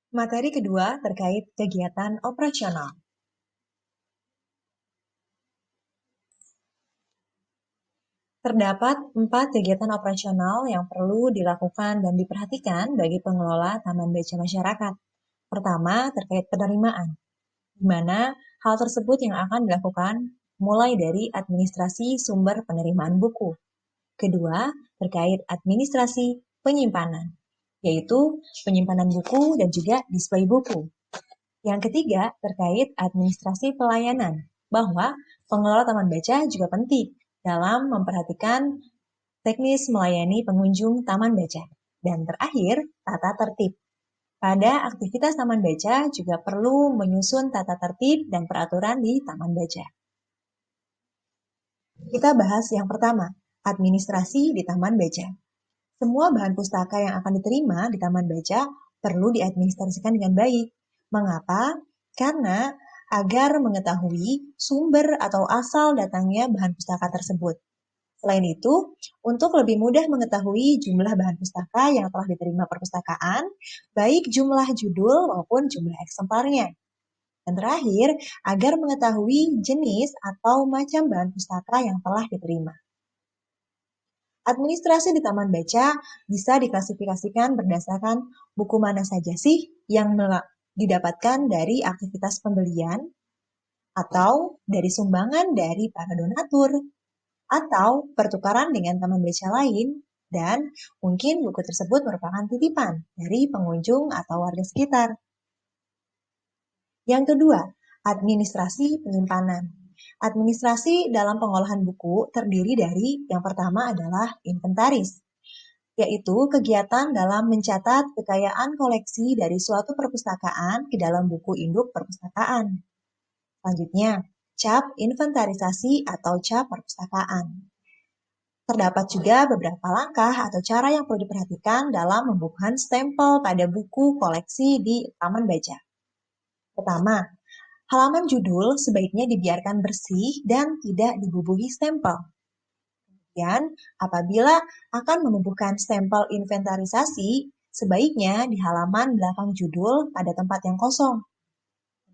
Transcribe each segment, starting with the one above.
Materi kedua terkait kegiatan operasional. Terdapat 4 kegiatan operasional yang perlu dilakukan dan diperhatikan bagi pengelola taman baca masyarakat. Pertama, terkait penerimaan, di mana hal tersebut yang akan dilakukan mulai dari administrasi sumber penerimaan buku. Kedua, terkait administrasi penyimpanan, yaitu penyimpanan buku dan juga display buku. Yang ketiga, terkait administrasi pelayanan, bahwa pengelola taman baca juga penting dalam memperhatikan teknis melayani pengunjung taman baca. Dan terakhir, tata tertib. Pada aktivitas taman baca juga perlu menyusun tata tertib dan peraturan di taman baca. Kita bahas yang pertama, administrasi di taman baca. Semua bahan pustaka yang akan diterima di taman baca perlu diadministrasikan dengan baik. Mengapa? Karena agar mengetahui sumber atau asal datangnya bahan pustaka tersebut. Selain itu, untuk lebih mudah mengetahui jumlah bahan pustaka yang telah diterima perpustakaan, baik jumlah judul maupun jumlah eksemplarnya. Dan terakhir, agar mengetahui jenis atau macam bahan pustaka yang telah diterima. Administrasi di taman baca bisa diklasifikasikan berdasarkan buku mana saja sih yang didapatkan dari aktivitas pembelian, atau dari sumbangan dari para donatur, atau pertukaran dengan taman baca lain, dan mungkin buku tersebut merupakan titipan dari pengunjung atau warga sekitar. Yang kedua, administrasi penyimpanan. Administrasi dalam pengolahan buku terdiri dari yang pertama adalah inventaris, yaitu kegiatan dalam mencatat kekayaan koleksi dari suatu perpustakaan ke dalam buku induk perpustakaan. Selanjutnya, cap inventarisasi atau cap perpustakaan. Terdapat juga beberapa langkah atau cara yang perlu diperhatikan dalam membubuhkan stempel pada buku koleksi di taman baca. Pertama, halaman judul sebaiknya dibiarkan bersih dan tidak dibubuhi stempel. Kemudian, apabila akan membubuhkan stempel inventarisasi, sebaiknya di halaman belakang judul pada tempat yang kosong.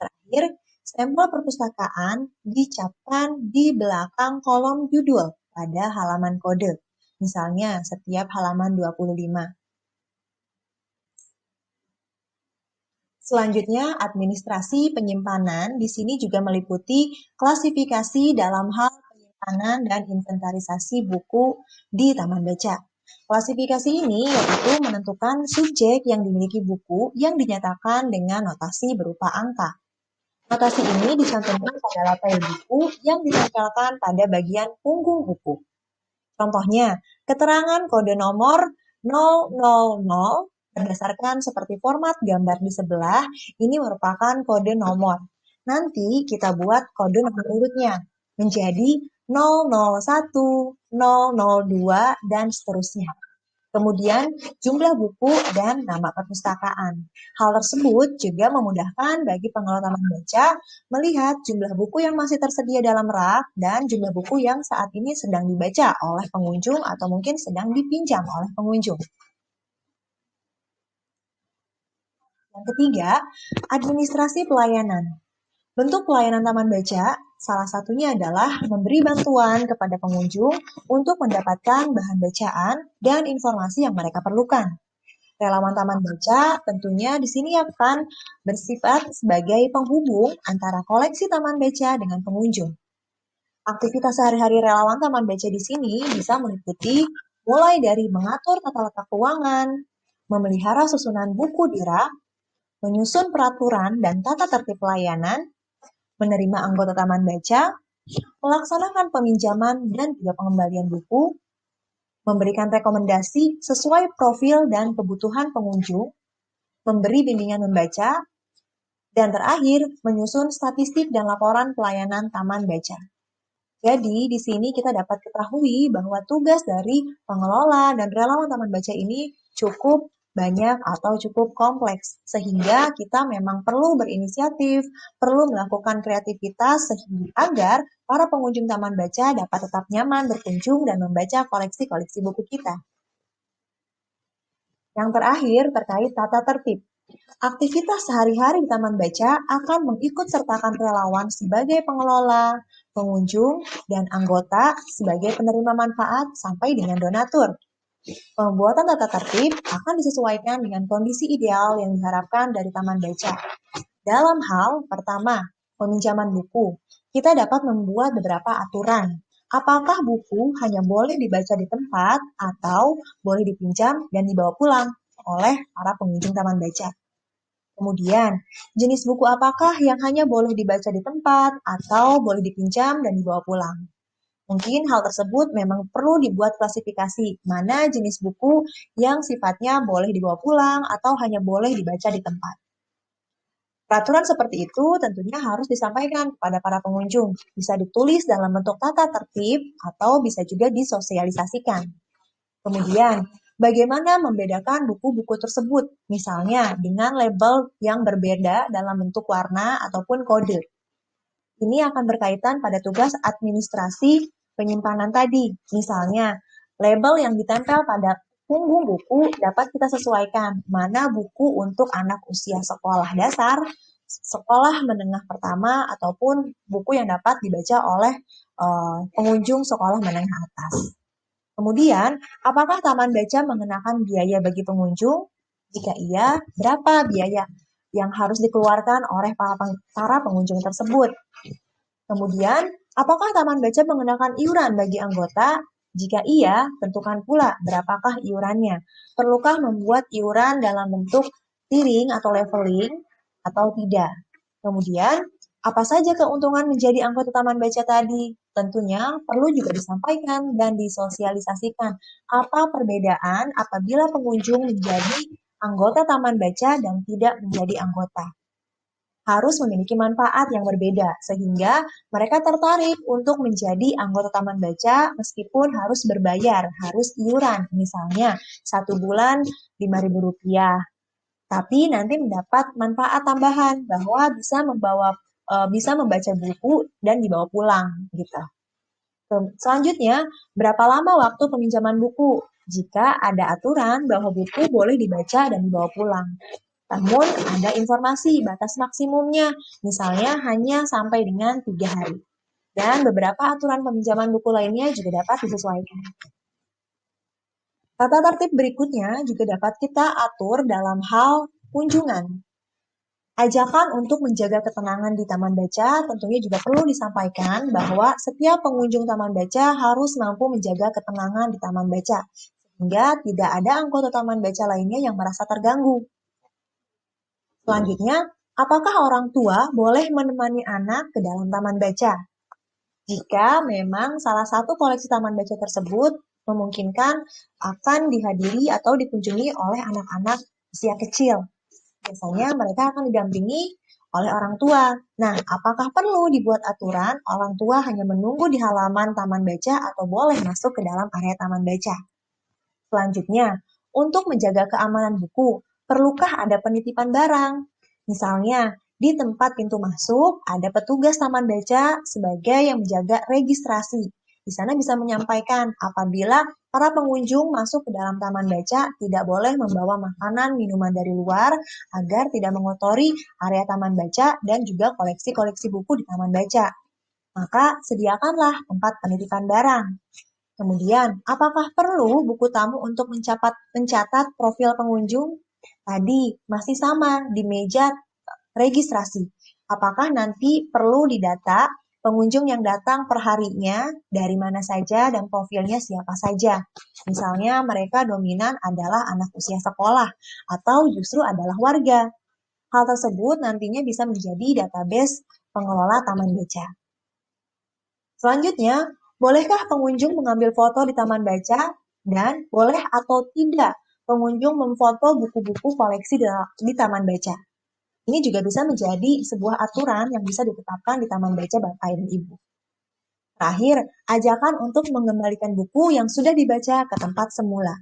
Terakhir, stempel perpustakaan dicapkan di belakang kolom judul pada halaman kode, misalnya setiap halaman 25. Selanjutnya, administrasi penyimpanan di sini juga meliputi klasifikasi dalam hal penyimpanan dan inventarisasi buku di taman baca. Klasifikasi ini yaitu menentukan subjek yang dimiliki buku yang dinyatakan dengan notasi berupa angka. Notasi ini dicantumkan pada latai buku yang ditempelkan pada bagian punggung buku. Contohnya, keterangan kode nomor 000 berdasarkan seperti format gambar di sebelah, ini merupakan kode nomor. Nanti kita buat kode nomor urutnya menjadi 001, 002, dan seterusnya. Kemudian jumlah buku dan nama perpustakaan. Hal tersebut juga memudahkan bagi pengelola taman baca melihat jumlah buku yang masih tersedia dalam rak dan jumlah buku yang saat ini sedang dibaca oleh pengunjung atau mungkin sedang dipinjam oleh pengunjung. Yang ketiga, administrasi pelayanan. Bentuk pelayanan taman baca salah satunya adalah memberi bantuan kepada pengunjung untuk mendapatkan bahan bacaan dan informasi yang mereka perlukan. Relawan taman baca tentunya di sini akan bersifat sebagai penghubung antara koleksi taman baca dengan pengunjung. Aktivitas sehari-hari relawan taman baca di sini bisa meliputi mulai dari mengatur tata letak ruangan, memelihara susunan buku di rak, menyusun peraturan dan tata tertib pelayanan, menerima anggota taman baca, melaksanakan peminjaman dan juga pengembalian buku, memberikan rekomendasi sesuai profil dan kebutuhan pengunjung, memberi bimbingan membaca, dan terakhir menyusun statistik dan laporan pelayanan taman baca. Jadi di sini kita dapat ketahui bahwa tugas dari pengelola dan relawan taman baca ini cukup banyak atau cukup kompleks, sehingga kita memang perlu berinisiatif, perlu melakukan kreativitas sehingga agar para pengunjung taman baca dapat tetap nyaman berkunjung dan membaca koleksi-koleksi buku kita. Yang terakhir terkait tata tertib. Aktivitas sehari-hari di Taman Baca akan mengikut sertakan relawan sebagai pengelola, pengunjung, dan anggota sebagai penerima manfaat sampai dengan donatur. Pembuatan tata tertib akan disesuaikan dengan kondisi ideal yang diharapkan dari Taman Baca. Dalam hal pertama, peminjaman buku, kita dapat membuat beberapa aturan. Apakah buku hanya boleh dibaca di tempat atau boleh dipinjam dan dibawa pulang oleh para pengunjung Taman Baca? Kemudian, jenis buku apakah yang hanya boleh dibaca di tempat atau boleh dipinjam dan dibawa pulang? Mungkin hal tersebut memang perlu dibuat klasifikasi, mana jenis buku yang sifatnya boleh dibawa pulang atau hanya boleh dibaca di tempat. Peraturan seperti itu tentunya harus disampaikan kepada para pengunjung, bisa ditulis dalam bentuk tata tertib atau bisa juga disosialisasikan. Kemudian, bagaimana membedakan buku-buku tersebut, misalnya dengan label yang berbeda dalam bentuk warna ataupun kode. Ini akan berkaitan pada tugas administrasi penyimpanan tadi. Misalnya, label yang ditempel pada punggung buku dapat kita sesuaikan mana buku untuk anak usia sekolah dasar, sekolah menengah pertama, ataupun buku yang dapat dibaca oleh pengunjung sekolah menengah atas. Kemudian, apakah Taman Baca mengenakan biaya bagi pengunjung? Jika iya, berapa biaya yang harus dikeluarkan oleh para pengunjung tersebut? Kemudian, apakah Taman Baca mengenakan iuran bagi anggota? Jika iya, tentukan pula berapakah iurannya. Perlukah membuat iuran dalam bentuk tiering atau leveling atau tidak? Kemudian, apa saja keuntungan menjadi anggota Taman Baca tadi? Tentunya perlu juga disampaikan dan disosialisasikan apa perbedaan apabila pengunjung menjadi anggota Taman Baca dan tidak menjadi anggota. Harus memiliki manfaat yang berbeda, sehingga mereka tertarik untuk menjadi anggota Taman Baca meskipun harus berbayar, harus iuran, misalnya 1 bulan Rp5.000. Tapi nanti mendapat manfaat tambahan bahwa bisa membaca buku dan dibawa pulang gitu. Selanjutnya, berapa lama waktu peminjaman buku? Jika ada aturan bahwa buku boleh dibaca dan dibawa pulang. Namun ada informasi batas maksimumnya, misalnya hanya sampai dengan 3 hari. Dan beberapa aturan peminjaman buku lainnya juga dapat disesuaikan. Tata tertib berikutnya juga dapat kita atur dalam hal kunjungan. Ajakan untuk menjaga ketenangan di Taman Baca tentunya juga perlu disampaikan bahwa setiap pengunjung Taman Baca harus mampu menjaga ketenangan di Taman Baca, sehingga tidak ada anggota Taman Baca lainnya yang merasa terganggu. Selanjutnya, apakah orang tua boleh menemani anak ke dalam Taman Baca? Jika memang salah satu koleksi Taman Baca tersebut memungkinkan akan dihadiri atau dikunjungi oleh anak-anak usia kecil. Biasanya mereka akan didampingi oleh orang tua. Nah, apakah perlu dibuat aturan orang tua hanya menunggu di halaman Taman Baca atau boleh masuk ke dalam area Taman Baca? Selanjutnya, untuk menjaga keamanan buku, perlukah ada penitipan barang? Misalnya, di tempat pintu masuk ada petugas Taman Baca sebagai yang menjaga registrasi. Di sana bisa menyampaikan apabila para pengunjung masuk ke dalam Taman Baca tidak boleh membawa makanan, minuman dari luar agar tidak mengotori area Taman Baca dan juga koleksi-koleksi buku di Taman Baca. Maka sediakanlah tempat penitipan barang. Kemudian, apakah perlu buku tamu untuk mencatat profil pengunjung? Tadi masih sama di meja registrasi. Apakah nanti perlu didata pengunjung yang datang per harinya, dari mana saja dan profilnya siapa saja? Misalnya mereka dominan adalah anak usia sekolah atau justru adalah warga. Hal tersebut nantinya bisa menjadi database pengelola Taman Baca. Selanjutnya, bolehkah pengunjung mengambil foto di Taman Baca? Dan boleh atau tidak pengunjung memfoto buku-buku koleksi di Taman Baca? Ini juga bisa menjadi sebuah aturan yang bisa ditetapkan di Taman Baca Bapak dan Ibu. Terakhir, ajakan untuk mengembalikan buku yang sudah dibaca ke tempat semula.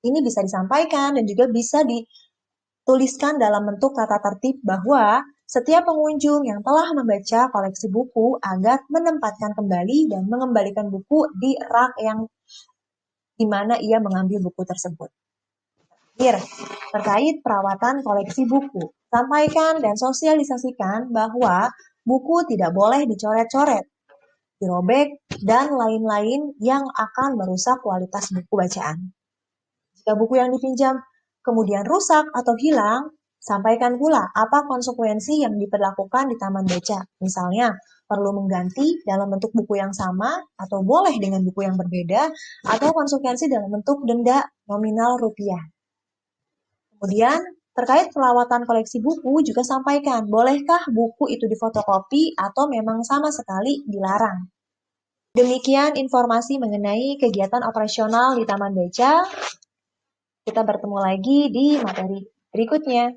Ini bisa disampaikan dan juga bisa dituliskan dalam bentuk tata tertib bahwa setiap pengunjung yang telah membaca koleksi buku agar menempatkan kembali dan mengembalikan buku di rak yang di mana ia mengambil buku tersebut. Terkait perawatan koleksi buku, sampaikan dan sosialisasikan bahwa buku tidak boleh dicoret-coret, dirobek, dan lain-lain yang akan merusak kualitas buku bacaan. Jika buku yang dipinjam kemudian rusak atau hilang, sampaikan pula apa konsekuensi yang diperlakukan di taman baca. Misalnya, perlu mengganti dalam bentuk buku yang sama atau boleh dengan buku yang berbeda, atau konsekuensi dalam bentuk denda nominal rupiah. Kemudian, terkait perawatan koleksi buku juga sampaikan, bolehkah buku itu difotokopi atau memang sama sekali dilarang. Demikian informasi mengenai kegiatan operasional di Taman Baca. Kita bertemu lagi di materi berikutnya.